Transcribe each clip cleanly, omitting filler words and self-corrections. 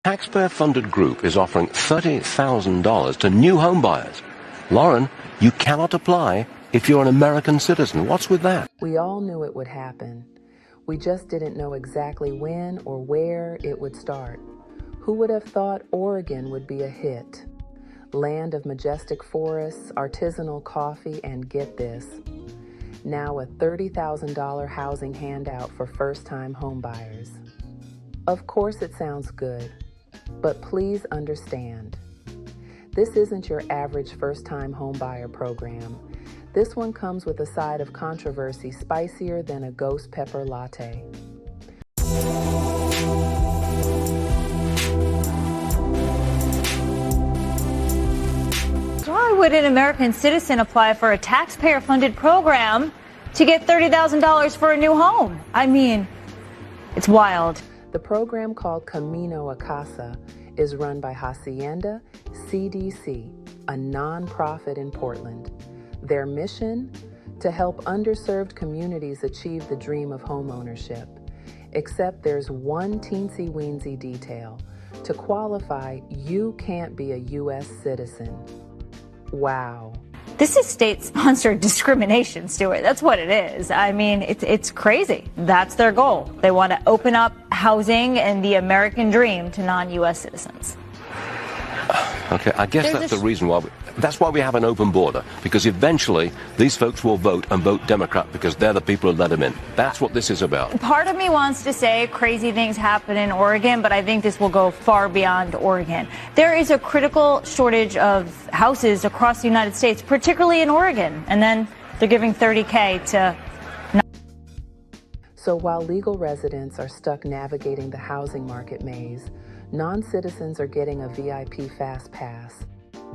taxpayer-funded group is offering $30,000 to new home buyers. Lauren, you cannot apply if you're an American citizen. What's with that? We all knew it would happen. We just didn't know exactly when or where it would start. Who would have thought Oregon would be a hit? Land of majestic forests, artisanal coffee, and get this, now a $30,000 housing handout for first-time homebuyers. Of course it sounds good, but please understand, this isn't your average first-time homebuyer program. This one comes with a side of controversy spicier than a ghost pepper latte. Why would an American citizen apply for a taxpayer-funded program to get $30,000 for a new home? I mean, it's wild. The program, called Camino a Casa, is run by Hacienda CDC, a nonprofit in Portland. Their mission? To help underserved communities achieve the dream of homeownership. Except there's one teensy-weensy detail. To qualify, you can't be a U.S. citizen. Wow. This is state-sponsored discrimination, Stuart. That's what it is. I mean, it's crazy. That's their goal. They want to open up housing and the American dream to non-U.S. citizens. Okay, I guess that's the reason why that's why we have an open border, because eventually these folks will vote and vote Democrat because they're the people who let them in. That's what this is about. Part of me wants to say crazy things happen in Oregon, but I think this will go far beyond Oregon. There is a critical shortage of houses across the United States, particularly in Oregon, and then they're giving $30K to... So while legal residents are stuck navigating the housing market maze, non-citizens are getting a VIP fast pass.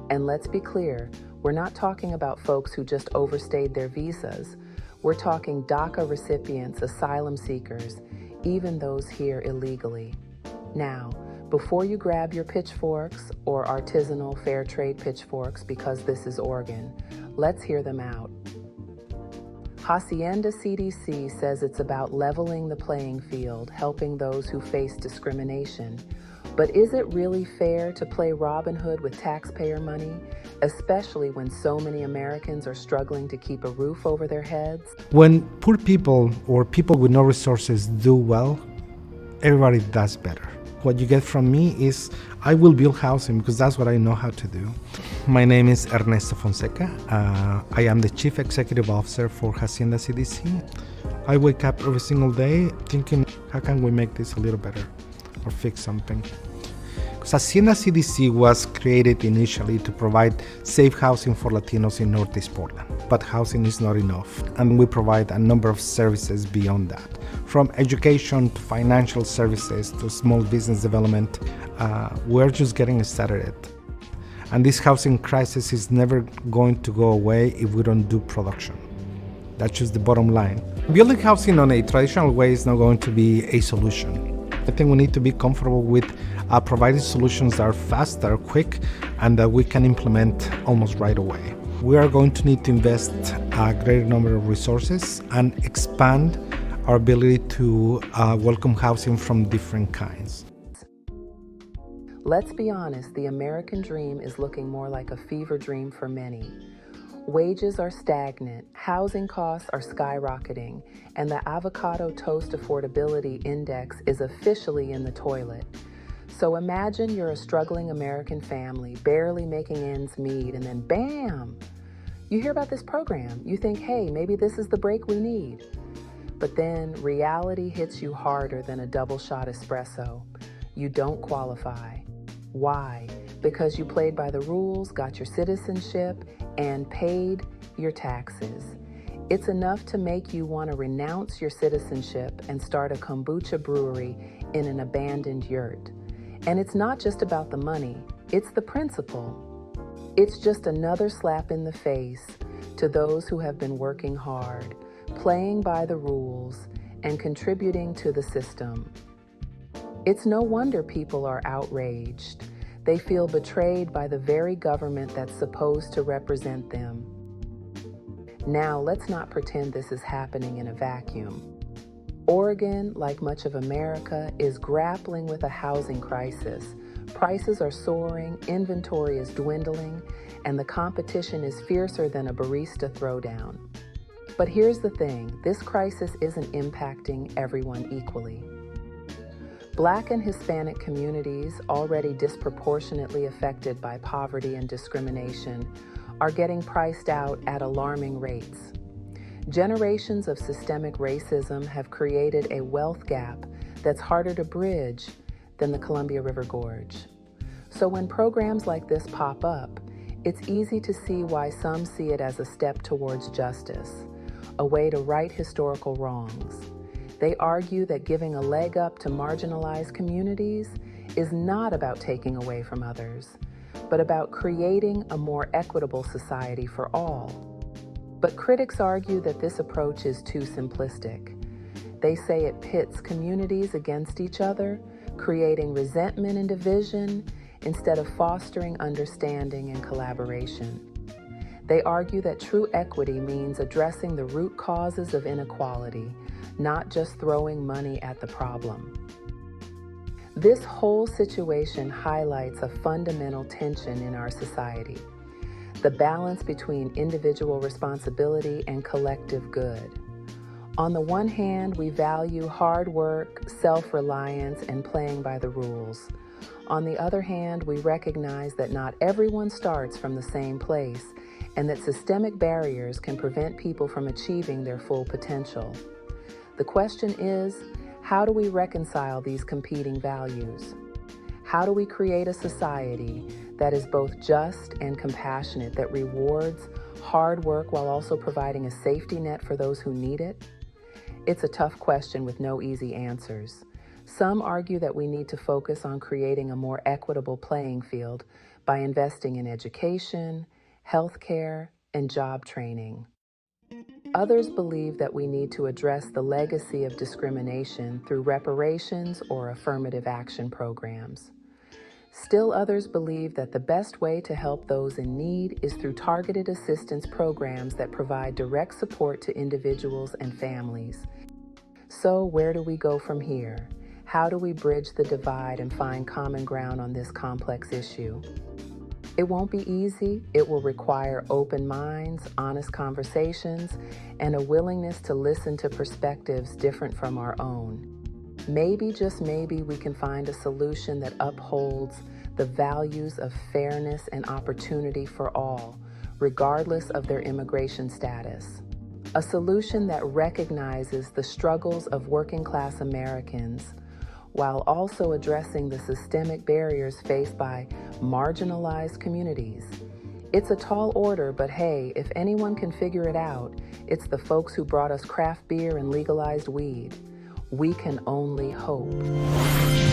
And let's be clear, we're not talking about folks who just overstayed their visas. We're talking DACA recipients, asylum seekers, even those here illegally. Now, before you grab your pitchforks or artisanal fair trade pitchforks because this is Oregon, let's hear them out. Hacienda CDC says it's about leveling the playing field, helping those who face discrimination. But is it really fair to play Robin Hood with taxpayer money, especially when so many Americans are struggling to keep a roof over their heads? When poor people or people with no resources do well, everybody does better. What you get from me is I will build housing because that's what I know how to do. My name is Ernesto Fonseca. I am the Chief Executive Officer for Hacienda CDC. I wake up every single day thinking, how can we make this a little better or fix something? Because Hacienda CDC was created initially to provide safe housing for Latinos in Northeast Portland. But housing is not enough, and we provide a number of services beyond that. From education to financial services to small business development, we're just getting started. And this housing crisis is never going to go away if we don't do production. That's just the bottom line. Building housing on a traditional way is not going to be a solution. I think we need to be comfortable with providing solutions that are fast, that are quick, and that we can implement almost right away. We are going to need to invest a greater number of resources and expand our ability to welcome housing from different kinds. Let's be honest, the American dream is looking more like a fever dream for many. Wages are stagnant, housing costs are skyrocketing, and the avocado toast affordability index is officially in the toilet. So imagine you're a struggling American family, barely making ends meet, and then bam! You hear about this program. You think, hey, maybe this is the break we need. But then reality hits you harder than a double shot espresso. You don't qualify. Why? Because you played by the rules, got your citizenship, and paid your taxes. It's enough to make you want to renounce your citizenship and start a kombucha brewery in an abandoned yurt. And it's not just about the money, it's the principle. It's just another slap in the face to those who have been working hard, playing by the rules, and contributing to the system. It's no wonder people are outraged. They feel betrayed by the very government that's supposed to represent them. Now, let's not pretend this is happening in a vacuum. Oregon, like much of America, is grappling with a housing crisis, Prices are soaring, inventory is dwindling, and the competition is fiercer than a barista throwdown. But here's the thing, this crisis isn't impacting everyone equally. Black and Hispanic communities, already disproportionately affected by poverty and discrimination, are getting priced out at alarming rates. Generations of systemic racism have created a wealth gap that's harder to bridge than the Columbia River Gorge. So when programs like this pop up, it's easy to see why some see it as a step towards justice, a way to right historical wrongs. They argue that giving a leg up to marginalized communities is not about taking away from others, but about creating a more equitable society for all. But critics argue that this approach is too simplistic. They say it pits communities against each other, creating resentment and division instead of fostering understanding and collaboration. They argue that true equity means addressing the root causes of inequality, not just throwing money at the problem. This whole situation highlights a fundamental tension in our society, the balance between individual responsibility and collective good. On the one hand, we value hard work, self-reliance, and playing by the rules. On the other hand, we recognize that not everyone starts from the same place and that systemic barriers can prevent people from achieving their full potential. The question is, how do we reconcile these competing values? How do we create a society that is both just and compassionate, that rewards hard work while also providing a safety net for those who need it? It's a tough question with no easy answers. Some argue that we need to focus on creating a more equitable playing field by investing in education, healthcare, and job training. Others believe that we need to address the legacy of discrimination through reparations or affirmative action programs. Still others believe that the best way to help those in need is through targeted assistance programs that provide direct support to individuals and families. So where do we go from here? How do we bridge the divide and find common ground on this complex issue? It won't be easy. It will require open minds, honest conversations, and a willingness to listen to perspectives different from our own. Maybe, just maybe, we can find a solution that upholds the values of fairness and opportunity for all, regardless of their immigration status. A solution that recognizes the struggles of working-class Americans, while also addressing the systemic barriers faced by marginalized communities. It's a tall order, but hey, if anyone can figure it out, it's the folks who brought us craft beer and legalized weed. We can only hope.